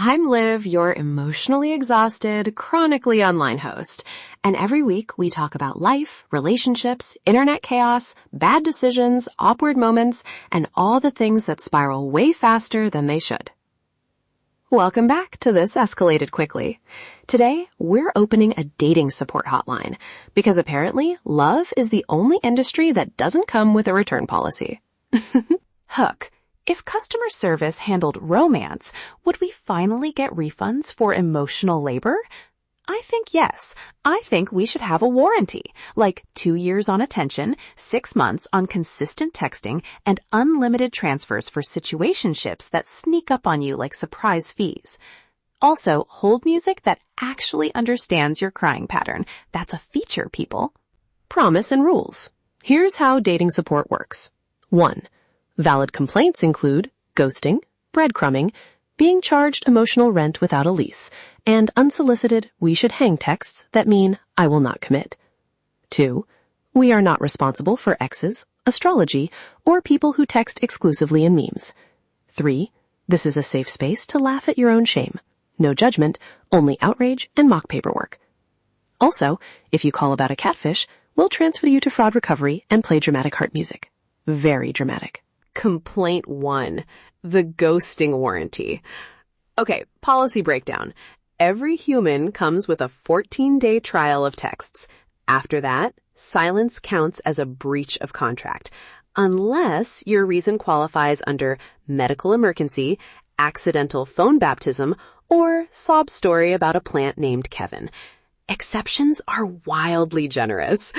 I'm Liv, your emotionally exhausted, chronically online host. And every week we talk about life, relationships, internet chaos, bad decisions, awkward moments, and all the things that spiral way faster than they should. Welcome back to This Escalated Quickly. Today, we're opening a dating support hotline because apparently love is the only industry that doesn't come with a return policy. Hook. If customer service handled romance, would we finally get refunds for emotional labor? I think yes. I think we should have a warranty, like 2 years on attention, 6 months on consistent texting, and unlimited transfers for situationships that sneak up on you like surprise fees. Also, hold music that actually understands your crying pattern. That's a feature, people. Promise and rules. Here's how dating support works. 1. Valid complaints include ghosting, breadcrumbing, being charged emotional rent without a lease, and unsolicited we should hang texts that mean I will not commit. 2. We are not responsible for exes, astrology, or people who text exclusively in memes. 3. This is a safe space to laugh at your own shame. No judgment, only outrage and mock paperwork. Also, if you call about a catfish, we'll transfer you to fraud recovery and play dramatic heart music. Very dramatic. Complaint 1. The ghosting warranty. Okay, policy breakdown. Every human comes with a 14-day trial of texts. After that, silence counts as a breach of contract, unless your reason qualifies under medical emergency, accidental phone baptism, or sob story about a plant named Kevin. Exceptions are wildly generous.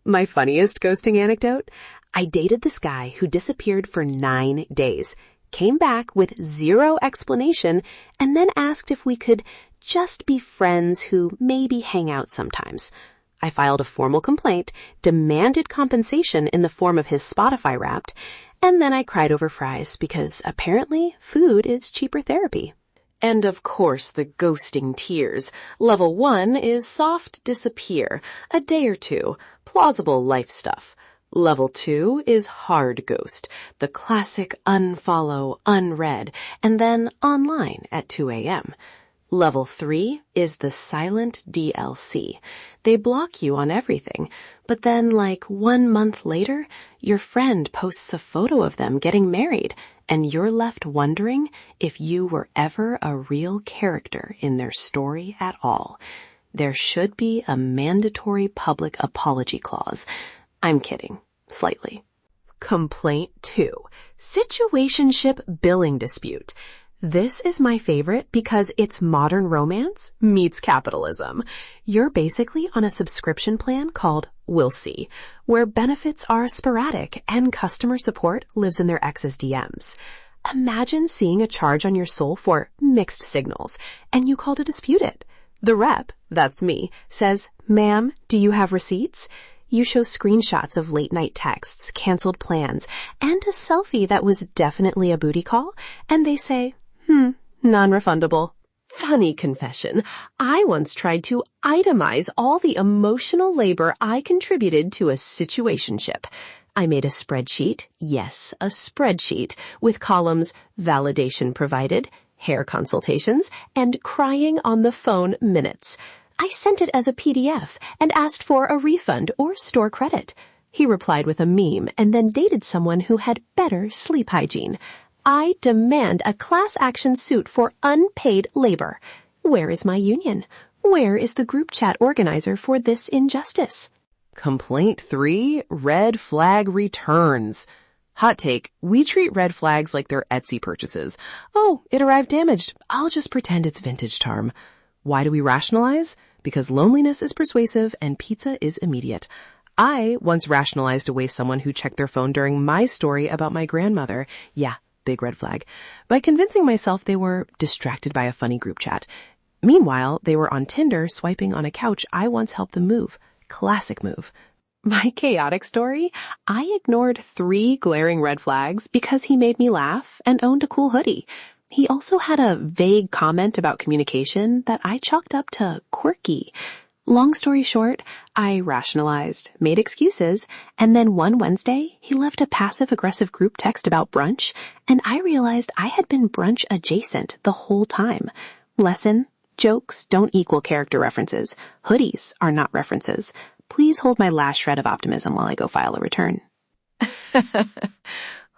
My funniest ghosting anecdote? I dated this guy who disappeared for 9 days, came back with 0 explanation, and then asked if we could just be friends who maybe hang out sometimes. I filed a formal complaint, demanded compensation in the form of his Spotify Wrapped, and then I cried over fries because apparently food is cheaper therapy. And of course the ghosting tiers. Level 1 is soft disappear, a day or two, plausible life stuff. Level 2 is hard ghost, the classic unfollow, unread, and then online at 2 a.m. Level 3 is the silent DLC. They block you on everything, but then like 1 month later, your friend posts a photo of them getting married, and you're left wondering if you were ever a real character in their story at all. There should be a mandatory public apology clause. I'm kidding. Slightly. Complaint 2. Situationship billing dispute. This is my favorite because it's modern romance meets capitalism. You're basically on a subscription plan called We'll See, where benefits are sporadic and customer support lives in their ex's DMs. Imagine seeing a charge on your soul for mixed signals, and you call to dispute it. The rep, that's me, says, "Ma'am, do you have receipts?" You show screenshots of late-night texts, canceled plans, and a selfie that was definitely a booty call, and they say, non-refundable. Funny confession. I once tried to itemize all the emotional labor I contributed to a situationship. I made a spreadsheet, yes, a spreadsheet, with columns validation provided, hair consultations, and crying on the phone minutes. I sent it as a PDF and asked for a refund or store credit. He replied with a meme and then dated someone who had better sleep hygiene. I demand a class action suit for unpaid labor. Where is my union? Where is the group chat organizer for this injustice? Complaint 3, red flag returns. Hot take, we treat red flags like they're Etsy purchases. Oh, it arrived damaged. I'll just pretend it's vintage charm. Why do we rationalize? Because loneliness is persuasive and pizza is immediate. I once rationalized away someone who checked their phone during my story about my grandmother. Yeah, big red flag. By convincing myself they were distracted by a funny group chat. Meanwhile, they were on Tinder swiping on a couch I once helped them move. Classic move. My chaotic story? I ignored 3 glaring red flags because he made me laugh and owned a cool hoodie. He also had a vague comment about communication that I chalked up to quirky. Long story short, I rationalized, made excuses, and then one Wednesday, he left a passive-aggressive group text about brunch, and I realized I had been brunch adjacent the whole time. Lesson: jokes don't equal character references. Hoodies are not references. Please hold my last shred of optimism while I go file a return.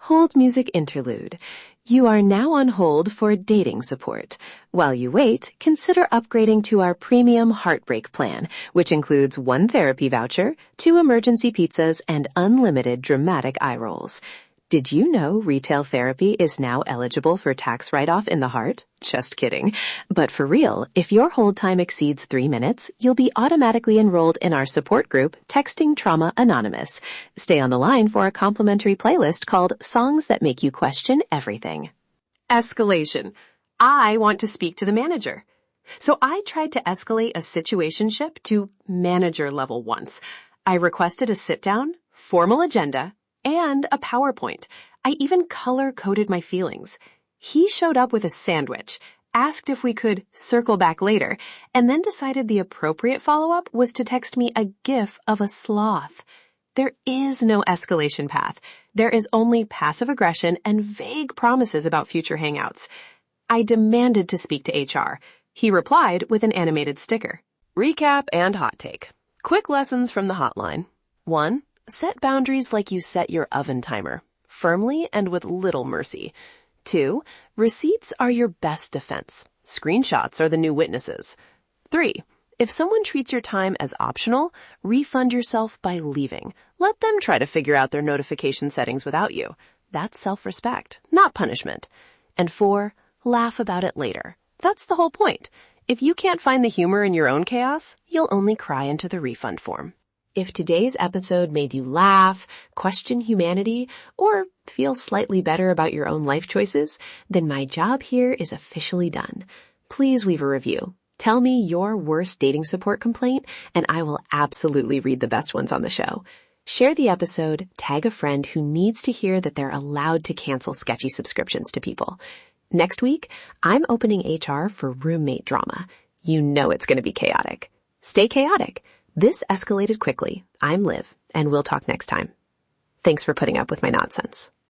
Hold music interlude. You are now on hold for dating support. While you wait, consider upgrading to our premium heartbreak plan, which includes 1 therapy voucher, 2 emergency pizzas, and unlimited dramatic eye rolls. Did you know retail therapy is now eligible for tax write-off in the heart? Just kidding. But for real, if your hold time exceeds 3 minutes, you'll be automatically enrolled in our support group, Texting Trauma Anonymous. Stay on the line for a complimentary playlist called Songs That Make You Question Everything. Escalation. I want to speak to the manager. So I tried to escalate a situationship to manager level once. I requested a sit-down, formal agenda, and a PowerPoint. I even color-coded my feelings. He showed up with a sandwich, asked if we could circle back later, and then decided the appropriate follow-up was to text me a GIF of a sloth. There is no escalation path. There is only passive aggression and vague promises about future hangouts. I demanded to speak to HR. He replied with an animated sticker. Recap and hot take. Quick lessons from the hotline. 1. Set boundaries like you set your oven timer, firmly and with little mercy. 2. Receipts are your best defense. Screenshots are the new witnesses. 3. If someone treats your time as optional, refund yourself by leaving. Let them try to figure out their notification settings without you. That's self-respect, not punishment. And 4. Laugh about it later. That's the whole point. If you can't find the humor in your own chaos, you'll only cry into the refund form. If today's episode made you laugh, question humanity, or feel slightly better about your own life choices, then my job here is officially done. Please leave a review. Tell me your worst dating support complaint, and I will absolutely read the best ones on the show. Share the episode, tag a friend who needs to hear that they're allowed to cancel sketchy subscriptions to people. Next week, I'm opening HR for roommate drama. You know it's going to be chaotic. Stay chaotic. This escalated quickly. I'm Liv, and we'll talk next time. Thanks for putting up with my nonsense.